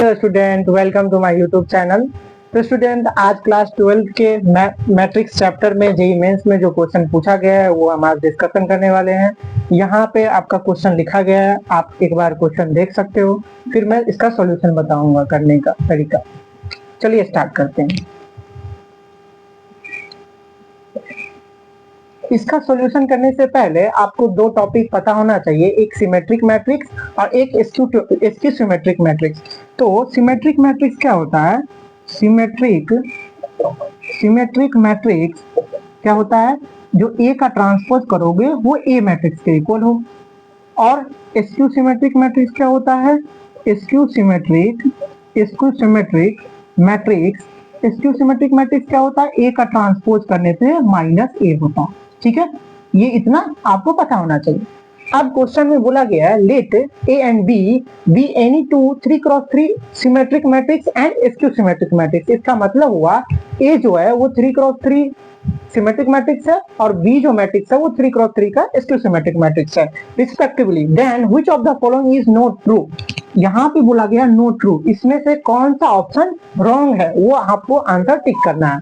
Student, welcome to my YouTube channel. तो student, आज class 12 के मैट्रिक्स चैप्टर में जेईई मेंस में जो क्वेश्चन पूछा गया है वो हम आज डिस्कशन करने वाले हैं। यहाँ पे आपका क्वेश्चन लिखा गया है, आप एक बार क्वेश्चन देख सकते हो, फिर मैं इसका सॉल्यूशन बताऊंगा करने का तरीका। चलिए स्टार्ट करते हैं। इसका सॉल्यूशन करने से पहले आपको दो टॉपिक पता होना चाहिए, एक सिमेट्रिक मैट्रिक्स और एक स्क्यू सिमेट्रिक मैट्रिक्स। तो सिमेट्रिक मैट्रिक्स क्या होता है? सिमेट्रिक मैट्रिक्स क्या होता है? जो ए का ट्रांसपोज करोगे वो ए मैट्रिक्स के इक्वल हो। और स्क्यू सिमेट्रिक मैट्रिक्स क्या होता है? स्क्यू सिमेट्रिक मैट्रिक्स क्या होता है? ए का ट्रांसपोज करने पे माइनस ए होता है। ठीक है, ये इतना आपको पता होना चाहिए। अब क्वेश्चन में बोला गया है, let A and B any two 3x3 symmetric matrix and skew symmetric matrix. इसका मतलब हुआ ए जो है वो 3x3 सिमेट्रिक मैट्रिक्स है और बी जो मैट्रिक्स है वो 3x3 का स्क्यू सिमेट्रिक मैट्रिक्स है respectively. Then which of the following is not true? यहाँ पे बोला गया नो ट्रू, इसमें से कौन सा ऑप्शन रॉन्ग है वो आपको आंसर टिक करना है।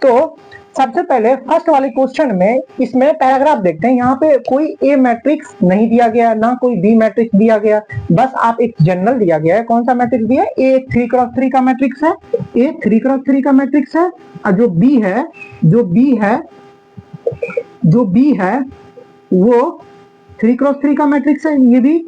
तो सबसे पहले फर्स्ट वाले क्वेश्चन में इसमें पैराग्राफ देखते हैं। यहाँ पे कोई ए मैट्रिक्स नहीं दिया गया, ना कोई बी मैट्रिक्स दिया गया, बस आप एक जनरल दिया गया है। कौन सा मैट्रिक्स दिया है? ए 3x3 का मैट्रिक्स है, ए 3x3 का मैट्रिक्स है। और जो बी है वो 3x3 का मैट्रिक्स है, ये भी।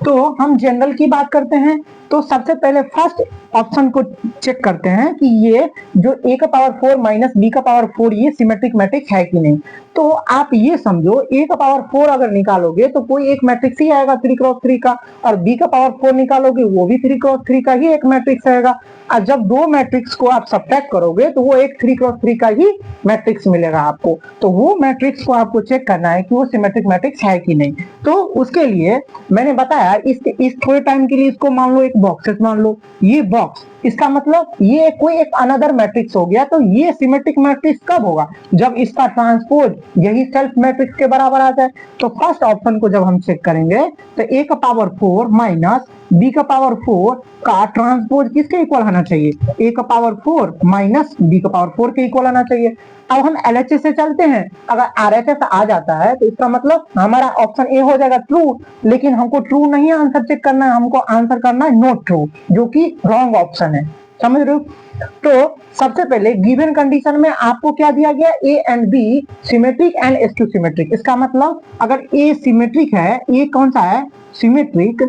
तो हम जनरल की बात करते हैं, तो सबसे पहले फर्स्ट ऑप्शन को चेक करते हैं कि ये जो a का पावर 4 माइनस b का पावर 4 ये सिमेट्रिक मैट्रिक्स है कि नहीं। तो आप ये समझो, a का पावर 4 अगर निकालोगे तो कोई एक मैट्रिक्स ही आएगा 3x3 का, और b का पावर 4 निकालोगे वो भी 3x3 का ही एक मैट्रिक्स आएगा। और जब दो मैट्रिक्स को आप सब्ट्रैक्ट करोगे तो वो एक 3x3 का ही मैट्रिक्स मिलेगा आपको। तो वो मैट्रिक्स को आपको चेक करना है कि वो सिमेट्रिक मैट्रिक्स है कि नहीं। तो उसके लिए मैंने बताया, इस थोड़े टाइम के लिए इसको मान लो एक बॉक्सेस मान लो, ये बॉक्स, इसका मतलब ये कोई एक अनदर मैट्रिक्स हो गया। तो ये सिमेट्रिक मैट्रिक्स कब होगा? जब इसका ट्रांसपोज यही सेल्फ मैट्रिक्स के बराबर आ जाए। तो फर्स्ट ऑप्शन को जब हम चेक करेंगे तो a का पावर 4 माइनस b का पावर 4 का ट्रांसपोज किसके इक्वल आना चाहिए? a का पावर 4 माइनस b का पावर 4 के इक्वल आना चाहिए। अब हम LHS से चलते हैं, अगर RHS आ जाता है तो इसका मतलब हमारा ऑप्शन ए हो जाएगा ट्रू। लेकिन हमको ट्रू नहीं आंसर चेक करना है, हमको आंसर करना है नॉट ट्रू, जो कि रॉन्ग ऑप्शन है। समझ रहे हो? तो सबसे पहले गिवन कंडीशन में आपको क्या दिया गया? A and B symmetric and skew symmetric. इसका मतलब अगर ए सिमेट्रिक है, ए कौन सा है? सिमेट्रिक।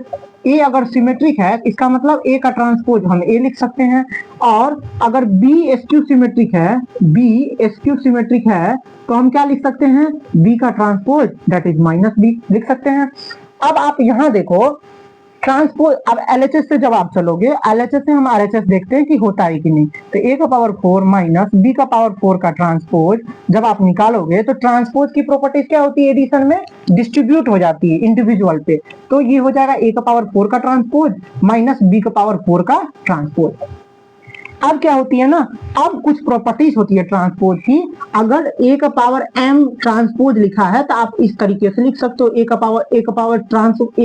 ए अगर सिमेट्रिक है इसका मतलब ए का ट्रांसपोज हम ए लिख सकते हैं। और अगर बी स्क्यू सिमेट्रिक है तो हम क्या लिख सकते हैं? बी का transpose that is minus B लिख सकते हैं। अब आप यहां देखो ट्रांसपोज, अब LHS से जब आप चलोगे, LHS से हम RHS देखते हैं कि होता है कि नहीं। तो a का पावर 4 माइनस b का पावर 4 का ट्रांसपोज जब आप निकालोगे तो ट्रांसपोज की प्रॉपर्टीज क्या होती है? एडिशन में डिस्ट्रीब्यूट हो जाती है इंडिविजुअल पे। तो ये हो जाएगा a का पावर 4 का ट्रांसपोज माइनस b का पावर 4 का ट्रांसपोज। अब क्या होती है ना, अब कुछ प्रॉपर्टीज होती है ट्रांसपोज की। अगर a का पावर m ट्रांसपोज लिखा है तो आप इस तरीके से लिख सकते हो, a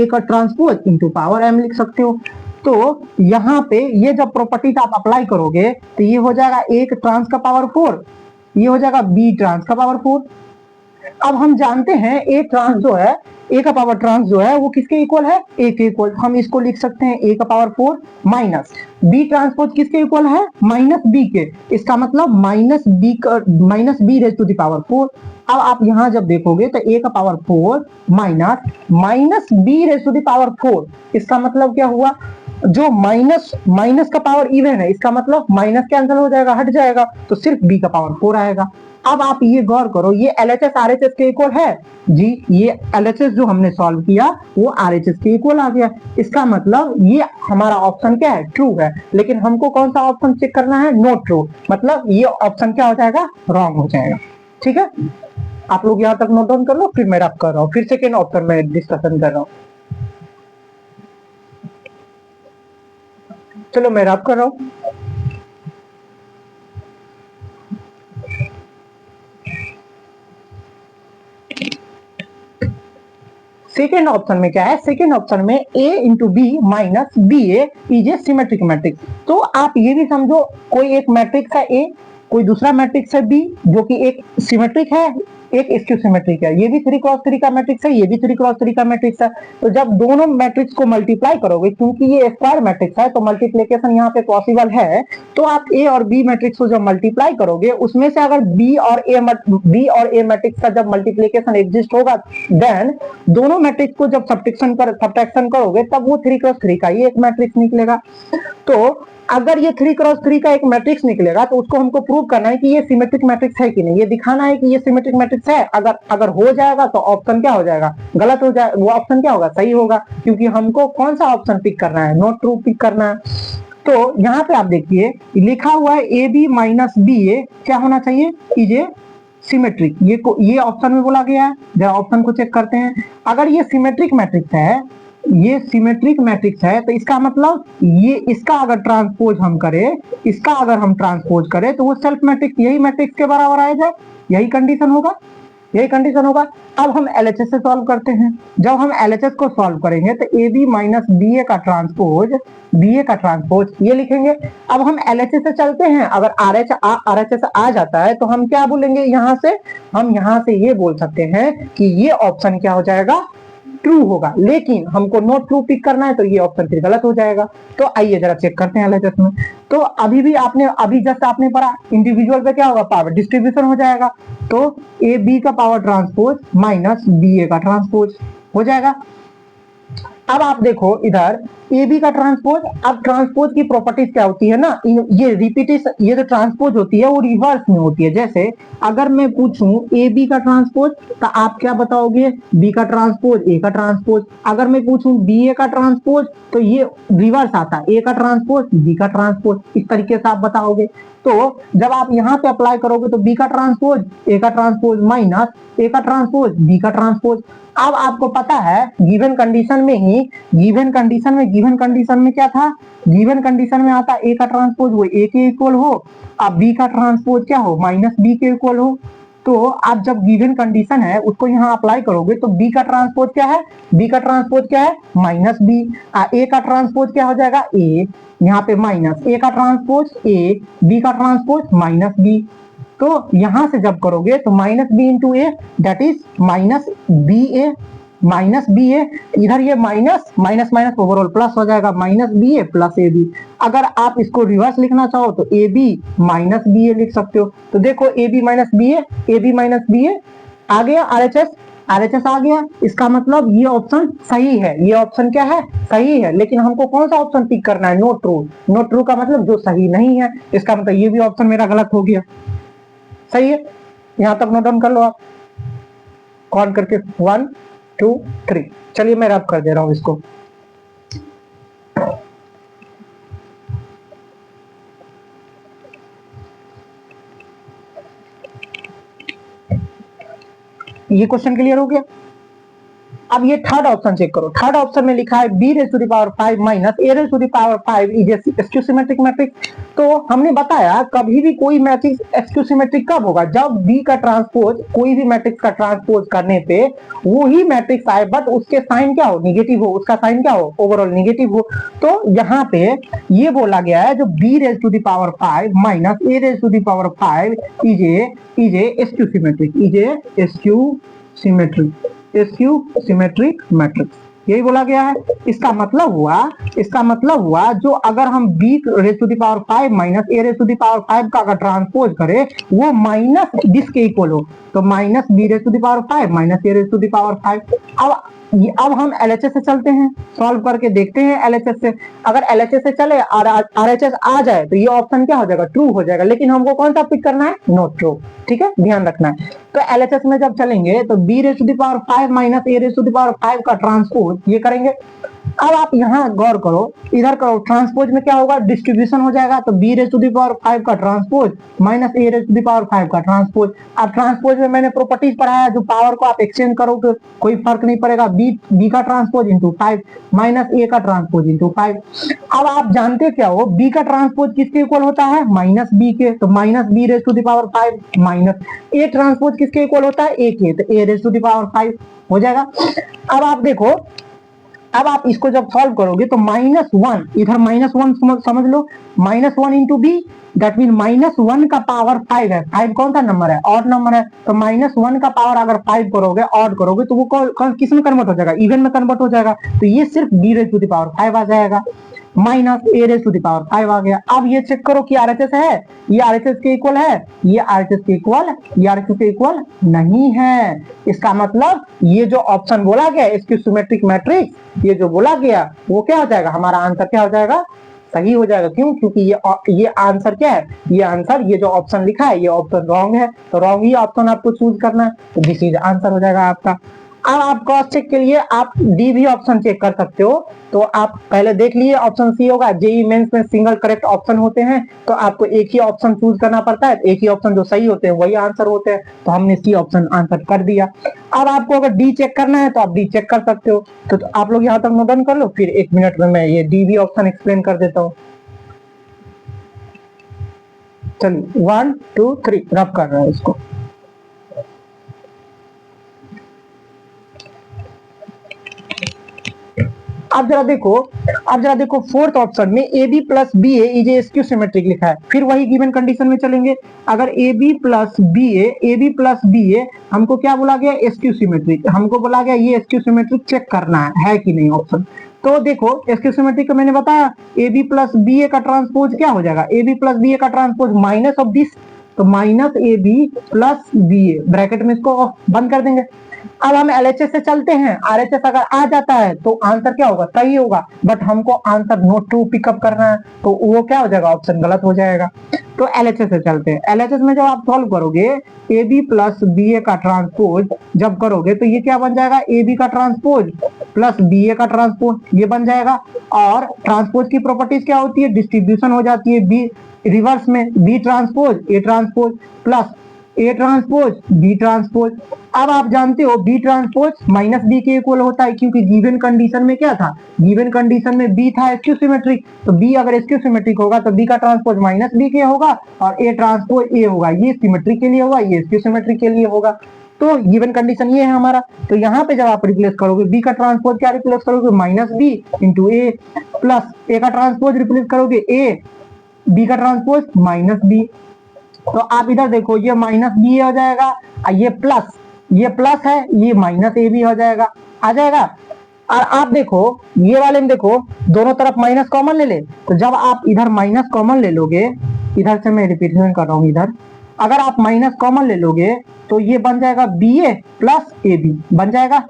का ट्रांसपोज इनटू पावर m लिख सकते हो। तो यहाँ पे ये जब प्रॉपर्टीज आप अप्लाई करोगे तो ये हो जाएगा a ट्रांस का पावर 4, ये हो जाएगा b ट्रांस का पावर 4। अब हम जानते हैं ए ट्रांस जो है, ए का पावर ट्रांस जो है वो किसके इक्वल है? ए के इक्वल। हम इसको लिख सकते हैं ए का पावर 4 माइनस बी ट्रांसपोज किसके इक्वल है? माइनस बी के। इसका मतलब minus B raise to the power 4। अब आप यहां जब देखोगे तो ए का power 4 minus B raise to the power 4, इसका मतलब क्या हुआ? जो माइनस का पावर इवन है, इसका मतलब माइनस कैंसिल हो जाएगा, हट जाएगा, तो सिर्फ बी का पावर 4 आएगा। अब आप ये गौर करो, ये LHS RHS के इक्वल है जी। ये LHS जो हमने सॉल्व किया वो RHS के इक्वल आ गया। इसका मतलब ये हमारा ऑप्शन क्या है? ट्रू है। लेकिन हमको कौन सा ऑप्शन चेक करना है? Not true. मतलब ये ऑप्शन क्या हो जाएगा? रॉन्ग हो जाएगा। ठीक है, आप लोग यहाँ तक नोट डाउन कर लो, फिर मैं रब कर रहा हूँ, फिर सेकेंड ऑप्शन में डिस्कशन कर रहा हूँ। चलो मैं रब कर रहा हूँ। सेकेंड ऑप्शन में क्या है, सेकेंड ऑप्शन में a into B minus B A is a symmetric matrix. तो आप ये भी समझो, कोई एक मैट्रिक्स है a, कोई दूसरा मैट्रिक्स है b, जो कि एक सिमेट्रिक है, एक स्क्यू सिमेट्रिक है। ये भी 3x3 का मैट्रिक्स है, ये भी 3x3 का मैट्रिक्स है। तो जब दोनों मैट्रिक्स को मल्टीप्लाई करोगे, क्योंकि ये स्क्वायर मैट्रिक्स है तो मल्टीप्लिकेशन यहाँ पे पॉसिबल है, तो आप a और b मैट्रिक्स को जब मल्टीप्लाई करोगे, उसमें से अगर b और a मैट्रिक्स का जब मल्टीप्लिकेशन एग्जिस्ट होगा, देन दोनों मैट्रिक्स को जब सब्ट्रैक्शन करोगे, तब वो 3x3 का ही एक मैट्रिक्स निकलेगा। तो अगर ये 3x3 का एक मैट्रिक्स निकलेगा, तो उसको हमको प्रूव करना है कि ये सिमेट्रिक मैट्रिक्स है कि नहीं, ये दिखाना है कि ये सिमेट्रिक मैट्रिक्स है। अगर हो जाएगा तो ऑप्शन क्या हो जाएगा, गलत हो जाए, वो ऑप्शन क्या होगा, सही होगा, क्योंकि हमको कौन सा ऑप्शन पिक करना है, नॉट ट्रू पिक करना है। तो यहाँ पे आप देखिए लिखा हुआ है ए बी माइनस बी ए क्या होना चाहिए, इज ए सिमेट्रिक। ये ऑप्शन में बोला गया है। जब ऑप्शन को चेक करते हैं, अगर ये सिमेट्रिक मैट्रिक्स है, ये सिमेट्रिक मैट्रिक्स है, तो इसका मतलब ये इसका अगर ट्रांसपोज हम करें, इसका अगर हम ट्रांसपोज करें, तो वो सेल्फ मैट्रिक्स, यही मैट्रिक्स के बराबर आएगा, यही कंडीशन होगा, यही कंडीशन होगा। अब हम एलएचएस से सॉल्व करते हैं। जब हम एलएचएस को सॉल्व करेंगे तो A B minus B A का ट्रांसपोज ये लिखेंगे। अब हम एलएचएस से चलते हैं, अगर आरएचएस आ जाता है तो हम क्या बोलेंगे, हम यहाँ से ये बोल सकते हैं कि ये ऑप्शन क्या हो जाएगा, ट्रू होगा। लेकिन हमको नॉट ट्रू पिक करना है, तो ये ऑप्शन फिर गलत हो जाएगा। तो आइए जरा चेक करते हैं एलएचएस में। तो अभी जस्ट आपने पढ़ा, इंडिविजुअल पे क्या होगा, पावर डिस्ट्रीब्यूशन हो जाएगा। तो ए बी का power transpose minus B A का ट्रांसपोज हो जाएगा। अब आप देखो इधर ए बी का ट्रांसपोज, अब ट्रांसपोज की प्रॉपर्टीज क्या होती है ना, ये रिपीटेशन, ये जो ट्रांसपोज होती है वो रिवर्स में होती है। जैसे अगर मैं पूछूं ए बी का ट्रांसपोज, तो आप क्या बताओगे, बी का ट्रांसपोज ए का ट्रांसपोज। अगर मैं पूछूं बी ए का ट्रांसपोज, तो ये रिवर्स आता है, ए का ट्रांसपोज बी का ट्रांसपोज, इस तरीके से आप बताओगे। तो जब आप यहाँ पे अप्लाई करोगे, तो बी का ट्रांसपोज ए का ट्रांसपोज माइनस ए का ट्रांसपोज बी का ट्रांसपोज। अब आपको पता है गिवन कंडीशन में क्या था, गिवन कंडीशन में आता ए का ट्रांसपोज वो ए के इक्वल हो, अब बी का ट्रांसपोज क्या हो, माइनस बी के इक्वल हो। तो आप जब गिवन कंडीशन है उसको यहाँ अप्लाई करोगे, तो बी का ट्रांसपोज क्या है, माइनस बी, ए का ट्रांसपोज क्या हो जाएगा, ए, यहाँ पे माइनस ए का ट्रांसपोज ए, बी का ट्रांसपोज माइनस बी। तो यहां से जब करोगे तो minus B into A, that is minus B A, इधर ये माइनस माइनस ओवरऑल प्लस हो जाएगा, minus B A plus A B. अगर आप इसको रिवर्स लिखना चाहो तो A B minus B A लिख सकते हो। तो देखो A B minus B A आ गया, आरएचएस आ गया। इसका मतलब ये ऑप्शन सही है, ये ऑप्शन क्या है, सही है। लेकिन हमको कौन सा ऑप्शन पिक करना है, नॉट ट्रू का मतलब जो सही नहीं है। इसका मतलब ये भी ऑप्शन मेरा गलत हो गया, सही है। यहां तक नोट डाउन कर लो आप, काउंट करके 1 2 3। चलिए मैं रब कर दे रहा हूं इसको। ये क्वेश्चन क्लियर हो गया। अब ये थर्ड ऑप्शन चेक करो। थर्ड ऑप्शन में लिखा है B raise to the power 5 minus A raise to the power 5 is a skew symmetric matrix. तो हमने बताया कभी भी कोई मैट्रिक्स स्क्यू सिमेट्रिक कब होगा, जब बी का ट्रांसपोज, कोई भी मैट्रिक्स का ट्रांसपोज करने पे वो ही मैट्रिक्स आए, बट उसके साइन क्या हो, निगेटिव हो, उसका साइन क्या हो, ओवरऑल निगेटिव हो। तो यहाँ पे ये बोला गया है जो B raise to the power 5 minus A raise to the power 5 is a skew symmetric matrix, यही बोला गया है। इसका मतलब हुआ जो अगर हम b raise to the power 5 minus a raise to the power 5 का अगर ट्रांसपोज करें, वो माइनस दिस के इक्वल हो, तो minus b raise to the power 5 minus a raise to the power 5। अब हम एलएचएस से चलते हैं, सॉल्व करके देखते हैं एलएचएस से। अगर एलएचएस से चले और आरएचएस आ जाए, तो ये ऑप्शन क्या हो जाएगा, ट्रू हो जाएगा। लेकिन हमको कौन सा पिक करना है, नॉट ट्रू, ठीक है, ध्यान रखना है। तो एलएचएस में जब चलेंगे तो B raise to the power 5 minus A raise to the power 5 का ट्रांसपोज ये करेंगे। अब आप यहाँ गौर करो, इधर करो, ट्रांसपोज में क्या होगा, डिस्ट्रीब्यूशन हो जाएगा, तो b raise to the power 5 का transpose minus a raise to the power 5 का ट्रांसपोज। अब ट्रांसपोज में मैंने प्रॉपर्टीज पढ़ाया, जो पावर को आप एक्सचेंज करोगे कोई फर्क नहीं पड़ेगा, b का ट्रांसपोज इंटू 5 माइनस a का ट्रांसपोज इंटू 5। अब आप जानते क्या हो, b का ट्रांसपोज किसके इक्वल होता है, माइनस b के, तो minus b raise to the power 5 minus a transpose किसके इक्वल होता है, a के, तो a raise to the power 5 हो जाएगा। अब आप देखो, अब आप इसको जब सॉल्व करोगे तो -1, इधर -1 समझ लो, -1 इंटू बी, दैट मीन -1 का पावर 5 है। 5 कौन सा नंबर है, ऑड नंबर है, तो -1 का पावर अगर 5 करोगे, ऑड करोगे, तो वो किस में कन्वर्ट हो जाएगा, इवन में कन्वर्ट हो जाएगा, तो ये सिर्फ b raise to the power 5 आ जाएगा, minus a raise to the power 5 आ गया। अब ये चेक करो कि RHS है, ये RHS के इक्वल है, ये RHS के इक्वल, ये RHS के इक्वल नहीं है। इसका मतलब ये जो ऑप्शन बोला गया, इसकी सिमेट्रिक मैट्रिक्स, ये जो बोला गया वो क्या हो जाएगा, हमारा आंसर क्या हो जाएगा, सही हो जाएगा। क्यों, क्योंकि ये आंसर क्या है, ये आंसर, ये जो ऑप्शन लिखा है ये ऑप्शन रॉन्ग है, तो रॉन्ग ही ऑप्शन आपको चूज करना है, तो दिस इज आंसर हो जाएगा आपका। अब आप क्रॉस चेक के लिए आप डी भी ऑप्शन चेक कर सकते हो, तो आप पहले देख लिए ऑप्शन सी होगा, जेई मेंस में सिंगल करेक्ट ऑप्शन होते हैं, तो आपको एक ही ऑप्शन चूज करना पड़ता है, एक ही ऑप्शन जो सही होते हैं वही आंसर होते हैं, तो हमने सी ऑप्शन आंसर कर दिया। अब आपको अगर डी चेक करना है तो आप डी चेक कर सकते हो, तो आप लोग यहाँ तक नोट डाउन कर लो, फिर 1 मिनट में मैं ये डी भी ऑप्शन एक्सप्लेन कर देता हूँ। चलिए 1 2 3 रब कर रहा है इसको। अब जरा देखो फोर्थ ऑप्शन में A B plus B A is a skew symmetric लिखा है। फिर वही गिवन कंडीशन में चलेंगे, अगर A B plus B A हमको क्या बोला गया, स्क्यू सिमेट्रिक, हमको बोला गया ये स्क्यू सिमेट्रिक चेक करना है कि नहीं ऑप्शन। तो देखो स्क्यू सिमेट्रिक का मैंने बताया, A B plus B A का ट्रांसपोज क्या हो जाएगा, A B plus B A का ट्रांसपोज माइनस ऑफ दिस, तो minus A B plus B A, bracket में इसको बंद कर देंगे। अब हम एलएचएस से चलते हैं, आरएचएस अगर आ जाता है तो आंसर क्या होगा, सही होगा, बट हमको आंसर नोट ट्रू पिकअप करना है, तो वो क्या हो जाएगा, ऑप्शन गलत हो जाएगा। तो एलएचएस से चलते हैं, एलएचएस में जब आप सॉल्व करोगे ए बी प्लस बी ए का ट्रांसपोज जब करोगे तो ये क्या बन जाएगा, ए बी का ट्रांसपोज प्लस बी ए का ट्रांसपोज, ये बन जाएगा। और ट्रांसपोज की प्रॉपर्टीज क्या होती है, डिस्ट्रीब्यूशन हो जाती है, बी रिवर्स में B transpose A transpose plus A transpose B transpose. अब आप जानते हो बी ट्रांसपोज माइनस बी के इक्वल होता है, क्योंकि गिवन कंडीशन में क्या था, गिवन कंडीशन में बी था स्क्यू सिमेट्रिक, तो बी अगर स्क्यू सिमेट्रिक होगा तो बी का ट्रांसपोज माइनस बी के होगा और ए ट्रांसपोज ए होगा, ये सिमेट्रिक के लिए होगा, ये स्क्यू सिमेट्रिक के लिए होगा। तो गिवन कंडीशन ये है हमारा। तो यहाँ पे जब आप रिप्लेस करोगे बी का ट्रांसपोज क्या रिप्लेस करोगे, माइनस बी इंटू ए, प्लस ए का ट्रांसपोज रिप्लेस करोगे ए, बी का ट्रांसपोज माइनस बी। तो आप इधर देखो ये माइनस बी हो जाएगा, ये प्लस है, ये माइनस ए बी हो जाएगा, आ जाएगा। और आप देखो ये वाले में देखो दोनों तरफ माइनस कॉमन ले ले, तो जब आप इधर माइनस कॉमन ले लोगे, इधर से मैं रिपीटेशन कर रहा हूँ, इधर अगर आप माइनस कॉमन ले लोगे तो ये बन जाएगा B A plus A B बन जाएगा,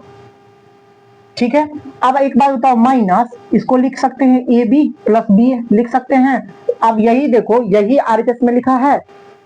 ठीक है। अब एक बात बताओ, माइनस इसको लिख सकते हैं ए बी प्लस बी ए लिख सकते हैं। अब यही देखो, यही आरएचएस में लिखा है,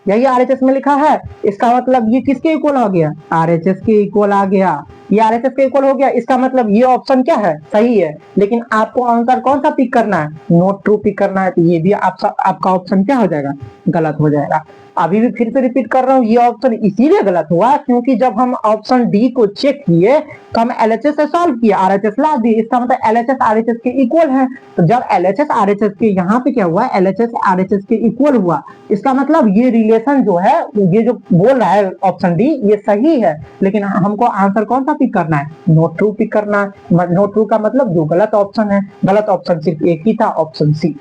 यही आरएचएस में लिखा है, इसका मतलब ये किसके इक्वल आ गया, आरएचएस के इक्वल आ गया, ये आरएचएस के इक्वल हो गया। इसका मतलब ये ऑप्शन क्या है, सही है, लेकिन आपको आंसर कौन सा पिक करना है, नॉट ट्रू पिक करना है, तो ये भी आपका ऑप्शन क्या हो जाएगा, गलत हो जाएगा। अभी भी फिर से रिपीट कर रहा हूँ, ये ऑप्शन इसीलिए गलत हुआ क्योंकि जब हम ऑप्शन डी को चेक किए तो हम एलएचएस से सॉल्व किए, आरएचएस ला दिए, इसका मतलब एलएचएस आरएचएस के इक्वल है। तो जब एलएचएस आरएचएस के यहाँ पे क्या हुआ, एलएचएस आरएचएस के इक्वल हुआ, इसका मतलब ये रिलेशन जो है, ये जो बोल रहा है ऑप्शन डी ये सही है, लेकिन हमको आंसर कौन सा पिक करना है, नॉट ट्रू पिक करना है। नॉट ट्रू का मतलब जो गलत ऑप्शन है, गलत ऑप्शन सिर्फ एक ही था, ऑप्शन सी।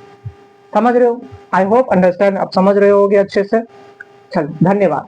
समझ रहे हो, आई होप अंडरस्टैंड, अब समझ रहे होगे अच्छे से। चलो धन्यवाद।